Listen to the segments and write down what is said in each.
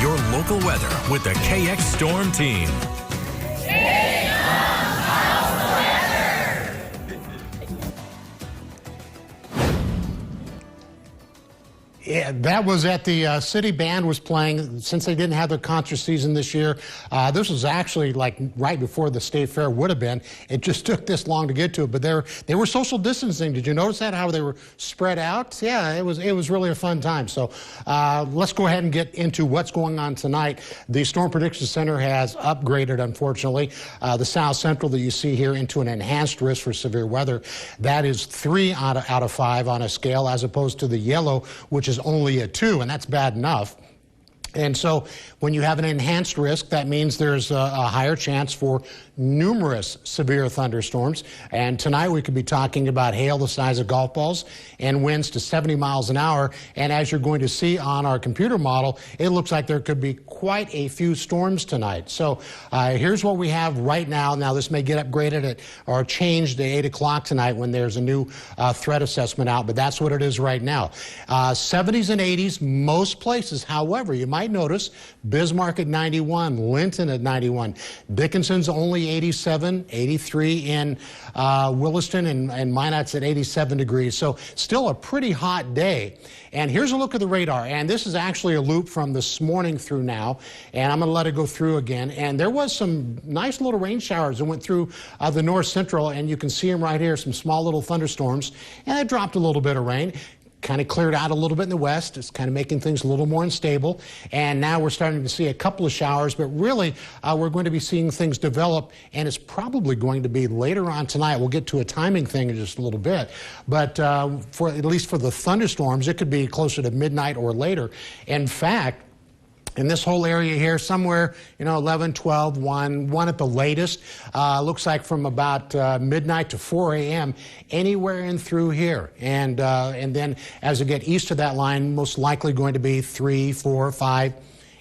your local weather with the KX Storm Team. Yeah, that was at the City Band was playing. Since they didn't have their concert season this year, this was actually like right before the State Fair would have been. It just took this long to get to it, but they were social distancing. Did you notice that, how they were spread out? Yeah, it was really a fun time. So let's go ahead and get into what's going on tonight. The Storm Prediction Center has upgraded, unfortunately, the South Central that you see here into an enhanced risk for severe weather. That is 3 out of 5 on a scale, as opposed to the yellow, which is only a 2, and that's bad enough. And so when you have an enhanced risk, that means there's a higher chance for numerous severe thunderstorms. And tonight we could be talking about hail the size of golf balls and winds to 70 miles an hour. And as you're going to see on our computer model, it looks like there could be quite a few storms tonight. So here's what we have right now. Now this may get upgraded or changed at 8 o'clock tonight when there's a new threat assessment out, but that's what it is right now. 70s and 80s most places. However, you might notice Bismarck at 91, Linton at 91, Dickinson's only 87, 83 in Williston, and Minot's at 87 degrees. So still a pretty hot day. And here's a look at the radar. And this is actually a loop from this morning through now. And I'm going to let it go through again. And there was some nice little rain showers that went through the north central. And you can see them right here, some small little thunderstorms. And it dropped a little bit of rain. Kind of cleared out a little bit in the west. It's kind of making things a little more unstable. And now we're starting to see a couple of showers, but really we're going to be seeing things develop, and it's probably going to be later on tonight. We'll get to a timing thing in just a little bit. But for at least for the thunderstorms, it could be closer to midnight or later. In fact, in this whole area here, somewhere, 11, 12, 1 at the latest, looks like from about midnight to 4 a.m., anywhere in through here. And then as you get east of that line, most likely going to be 3, 4, 5,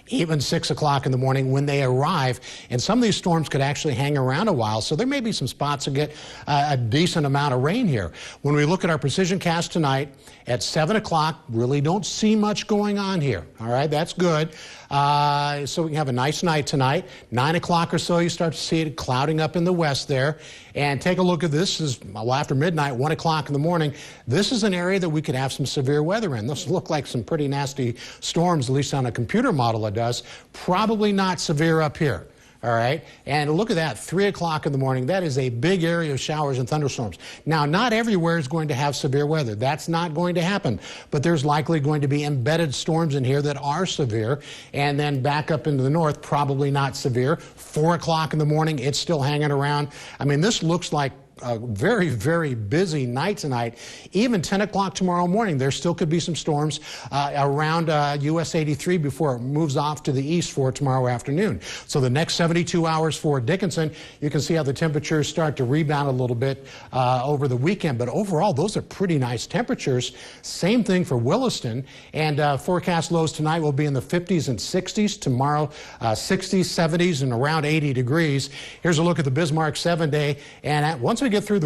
even 6 o'clock in the morning when they arrive. And some of these storms could actually hang around a while. So there may be some spots that get a decent amount of rain here. When we look at our precision cast tonight at 7 o'clock, really don't see much going on here. All right, that's good. So we can have a nice night tonight. 9 o'clock or so, you start to see it clouding up in the west there. And take a look at this. After midnight, 1 o'clock in the morning, this is an area that we could have some severe weather in. This look like some pretty nasty storms, at least on a computer model it does. Probably not severe up here. All right, and look at that, 3 o'clock in the morning. That is a big area of showers and thunderstorms. Now, not everywhere is going to have severe weather. That's not going to happen, but there's likely going to be embedded storms in here that are severe, and then back up into the north, probably not severe. 4 o'clock in the morning, it's still hanging around. I mean, this looks like a very, very busy night tonight. Even 10 o'clock tomorrow morning, there still could be some storms around US 83 before it moves off to the east for tomorrow afternoon. So the next 72 hours for Dickinson, you can see how the temperatures start to rebound a little bit over the weekend. But overall, those are pretty nice temperatures. Same thing for Williston. And forecast lows tonight will be in the 50s and 60s. Tomorrow, 60s, 70s, and around 80 degrees. Here's a look at the Bismarck 7-day. And once we get through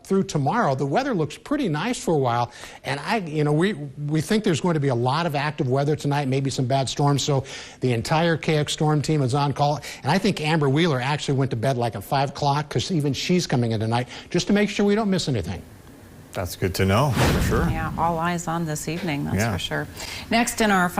through tomorrow, the weather looks pretty nice for a while, and we think there's going to be a lot of active weather tonight, maybe some bad storms. So the entire KX Storm team is on call, and I think Amber Wheeler actually went to bed like at 5 o'clock because even she's coming in tonight just to make sure we don't miss anything. That's good to know, for sure. Yeah, all eyes on this evening, that's for sure. Next in our